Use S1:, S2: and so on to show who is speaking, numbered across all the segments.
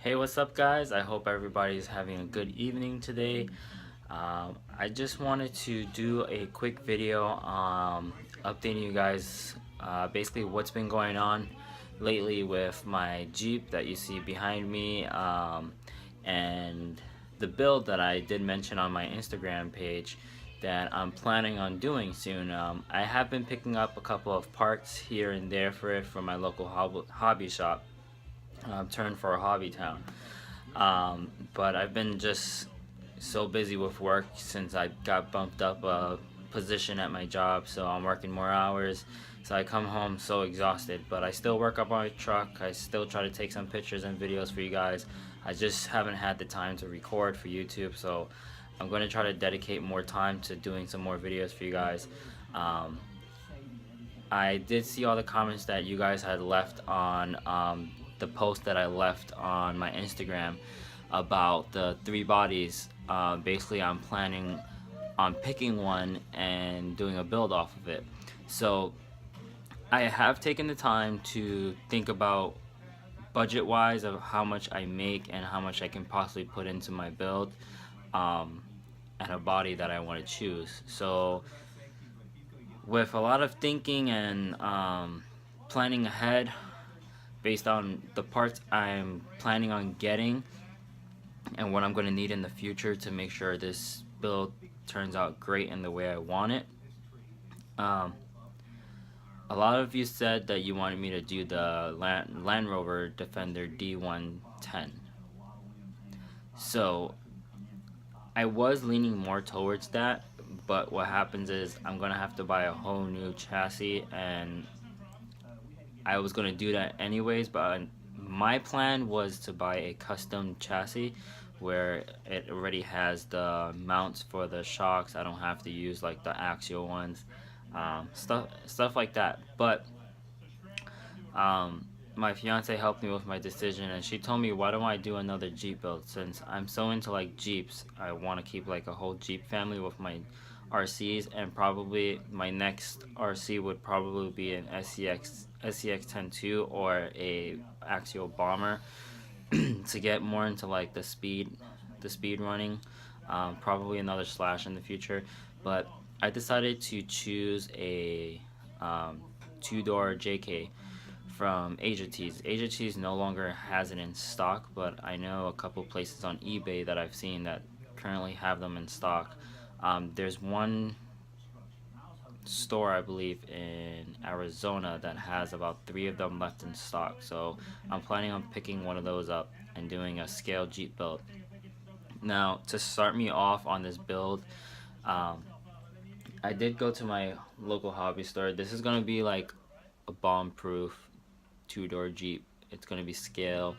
S1: Hey, what's up, guys? I hope everybody's having a good evening today. I just wanted to do a quick video updating you guys basically what's been going on lately with my Jeep that you see behind me, and the build that I did mention on my Instagram page that I'm planning on doing soon. I have been picking up a couple of parts here and there for it from my local hobby shop, turned for a hobby town. But I've been just so busy with work since I got bumped up a position at my job, so I'm working more hours. So I come home so exhausted, but I still work up on my truck. I still try to take some pictures and videos for you guys. I just haven't had the time to record for YouTube, so I'm going to try to dedicate more time to doing some more videos for you guys. Um, I did see all the comments that you guys had left on the post that I left on my Instagram about the three bodies. Basically, I'm planning on picking one and doing a build off of it. So I have taken the time to think about budget wise of how much I make and how much I can possibly put into my build, and a body that I want to choose. So with a lot of thinking and planning ahead based on the parts I'm planning on getting and what I'm going to need in the future to make sure this build turns out great in the way I want it. A lot of you said that you wanted me to do the Land Rover Defender D110. So I was leaning more towards that, but what happens is I'm gonna have to buy a whole new chassis, and I was gonna do that anyways, but my plan was to buy a custom chassis where it already has the mounts for the shocks. I don't have to use like the axial ones, stuff like that. But my fiance helped me with my decision, and she told me, why don't I do another Jeep build? Since I'm so into like Jeeps, I want to keep like a whole Jeep family with my RCs, and probably my next RC would probably be an SCX 102 or a axial bomber to get more into like the speed running. Probably another Slash in the future, but I decided to choose a two-door JK from Rchobbysteve no longer has it in stock, but I know a couple places on eBay that I've seen that currently have them in stock. There's one store, I believe, in Arizona that has about 3 of them left in stock, so I'm planning on picking one of those up and doing a scale Jeep build. Now, to start me off on this build, I did go to my local hobby store. This is going to be like a bomb-proof two-door Jeep. It's going to be scale,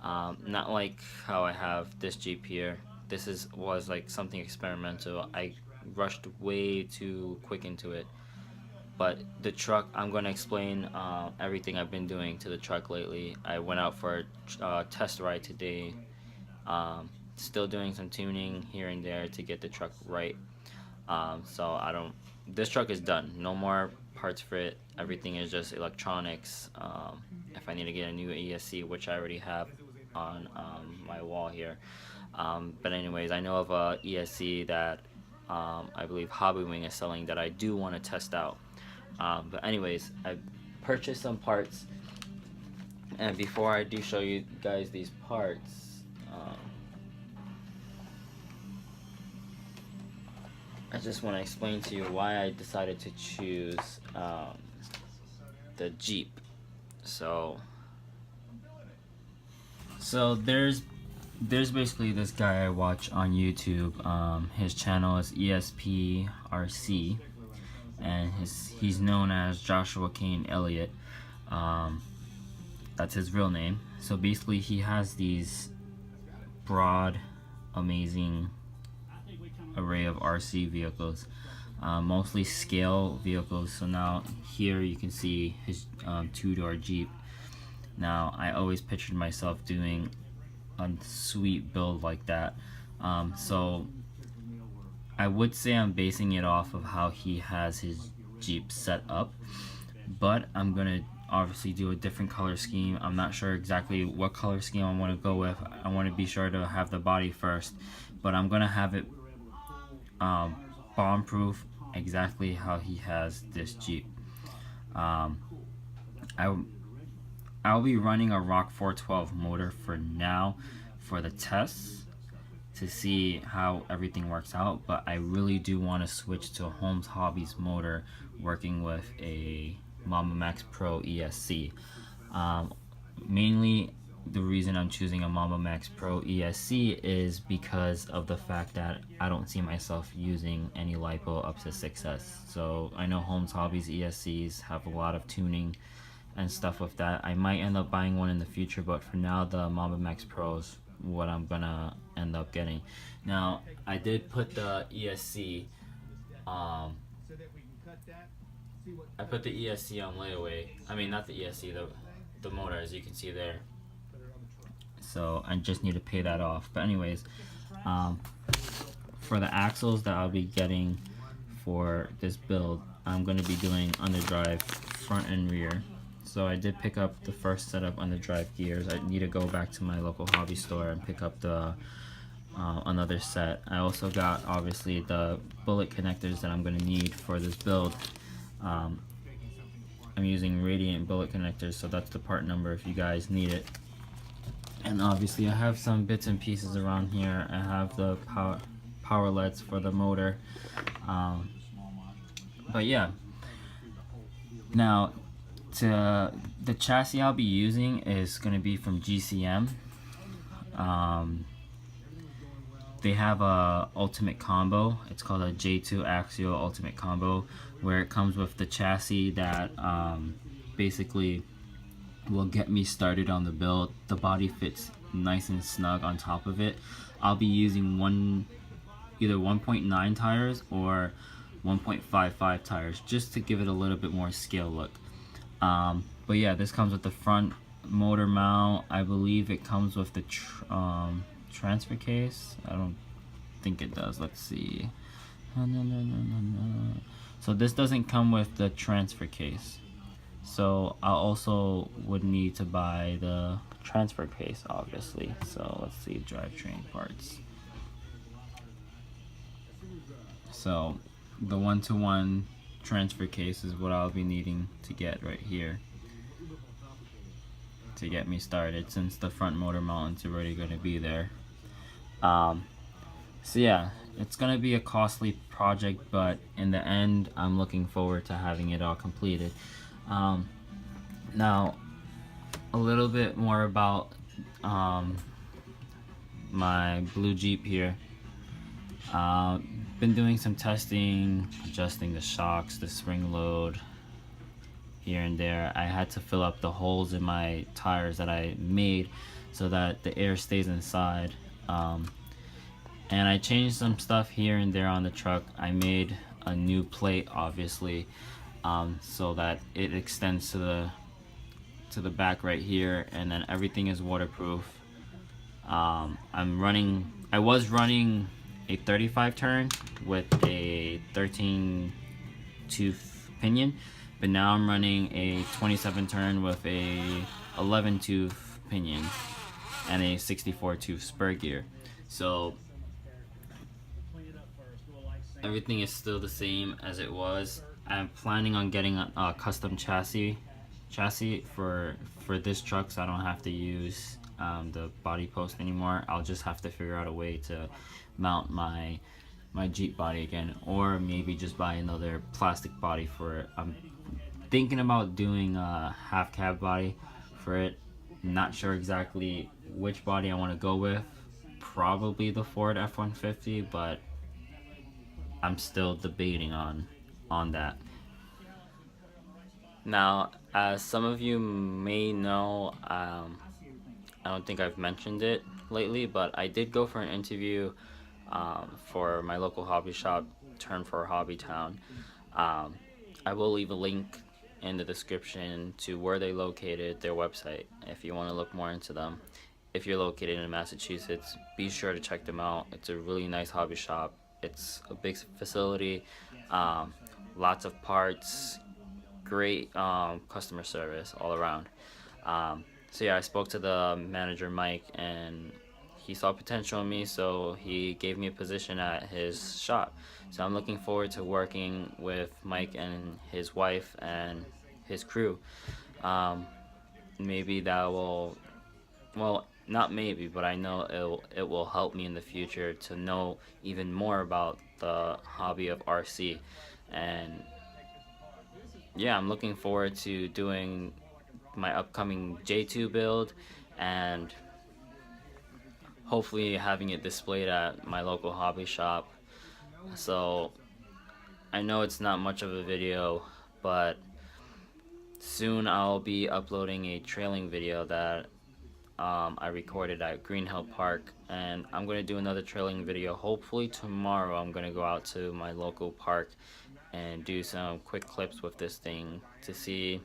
S1: not like how I have this Jeep here. This was like something experimental. I rushed way too quick into it. But the truck, I'm going to explain everything I've been doing to the truck lately. I went out for a test ride today. Still doing some tuning here and there to get the truck right. So this truck is done. No more parts for it. Everything is just electronics. If I need to get a new ESC, which I already have on my wall here. But anyways, I know of a ESC that I believe Hobby Wing is selling that I do want to test out. But anyways, I purchased some parts, and before I do show you guys these parts, I just want to explain to you why I decided to choose the Jeep. So there's basically this guy I watch on YouTube. His channel is ESPRC, and he's known as Joshua Kane Elliott. That's his real name. So basically, he has these broad, amazing array of RC vehicles, mostly scale vehicles. So now here you can see his two-door Jeep. Now I always pictured myself doing a sweet build like that. So I would say I'm basing it off of how he has his Jeep set up, but I'm gonna obviously do a different color scheme. I'm not sure exactly what color scheme I want to go with. I want to be sure to have the body first, but I'm gonna have it bomb proof exactly how he has this Jeep. um, I, I'll be running a Rock 412 motor for now for the tests to see how everything works out, but I really do want to switch to a Holmes Hobbies motor working with a Mamba Max Pro ESC. Mainly the reason I'm choosing a Mamba Max Pro ESC is because of the fact that I don't see myself using any LiPo up to 6S. So I know Holmes Hobbies ESCs have a lot of tuning and stuff with that. I might end up buying one in the future, but for now the Mamba Max Pro is what I'm gonna end up getting. Now I did put the ESC I put the ESC on layaway. I mean, not the ESC, the motor, as you can see there. So I just need to pay that off. But anyways, for the axles that I'll be getting for this build, I'm going to be doing underdrive front and rear. So I did pick up the first set of underdrive gears. I need to go back to my local hobby store and pick up the another set. I also got obviously the bullet connectors that I'm going to need for this build. I'm using Radiant bullet connectors, so that's the part number if you guys need it. And obviously I have some bits and pieces around here. I have the power LEDs for the motor. But yeah, now the chassis I'll be using is going to be from GCM. They have a ultimate combo. It's called a J2 Axial Ultimate Combo, where it comes with the chassis that basically will get me started on the build. The body fits nice and snug on top of it. I'll be using either 1.9 tires or 1.55 tires just to give it a little bit more scale look. But yeah, this comes with the front motor mount. I believe it comes with the transfer case. I don't think it does. Let's see. So this doesn't come with the transfer case. So I also would need to buy the transfer case, obviously. So let's see, drivetrain parts. So the 1-to-1 transfer case is what I'll be needing to get right here to get me started, since the front motor mount is already going to be there. So yeah, it's going to be a costly project, but in the end I'm looking forward to having it all completed. Now a little bit more about my blue Jeep here. Been doing some testing, adjusting the shocks, the spring load here and there. I had to fill up the holes in my tires that I made so that the air stays inside. And I changed some stuff here and there on the truck. I made a new plate, obviously, so that it extends to the back right here, and then everything is waterproof. I was running a 35 turn with a 13 tooth pinion, but now I'm running a 27 turn with a 11 tooth pinion and a 64 tooth spur gear. So everything is still the same as it was. I'm planning on getting a custom chassis for this truck, so I don't have to use the body post anymore. I'll just have to figure out a way to mount my Jeep body again, or maybe just buy another plastic body for it. I'm thinking about doing a half cab body for it. Not sure exactly which body I want to go with. Probably the Ford F-150, but I'm still debating on that. Now, as some of you may know, I don't think I've mentioned it lately, but I did go for an interview for my local hobby shop, Turn for Hobby Town. I will leave a link in the description to where they located, their website, if you want to look more into them. If you're located in Massachusetts, be sure to check them out. It's a really nice hobby shop. It's a big facility, lots of parts, great customer service all around. So yeah, I spoke to the manager Mike, and he saw potential in me, so he gave me a position at his shop. So I'm looking forward to working with Mike and his wife and his crew. Um, Maybe that will, well, not maybe, but I know it will help me in the future to know even more about the hobby of RC. And yeah, I'm looking forward to doing my upcoming J2 build, and hopefully having it displayed at my local hobby shop. So I know it's not much of a video, but soon I'll be uploading a trailing video that I recorded at Green Hill Park, and I'm going to do another trailing video. Hopefully tomorrow I'm going to go out to my local park and do some quick clips with this thing to see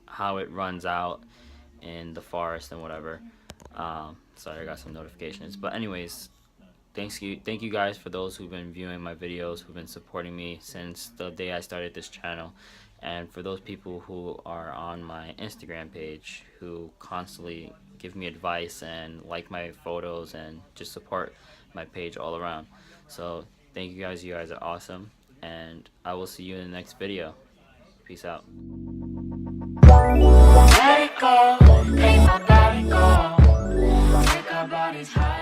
S1: how it runs out in the forest and whatever. Sorry, I got some notifications. But anyways, thank you guys for those who've been viewing my videos, who've been supporting me since the day I started this channel. And for those people who are on my Instagram page, who constantly give me advice and like my photos and just support my page all around. So thank you guys are awesome, and I will see you in the next video. Peace out.
S2: Let it go, make my body go, make our bodies high.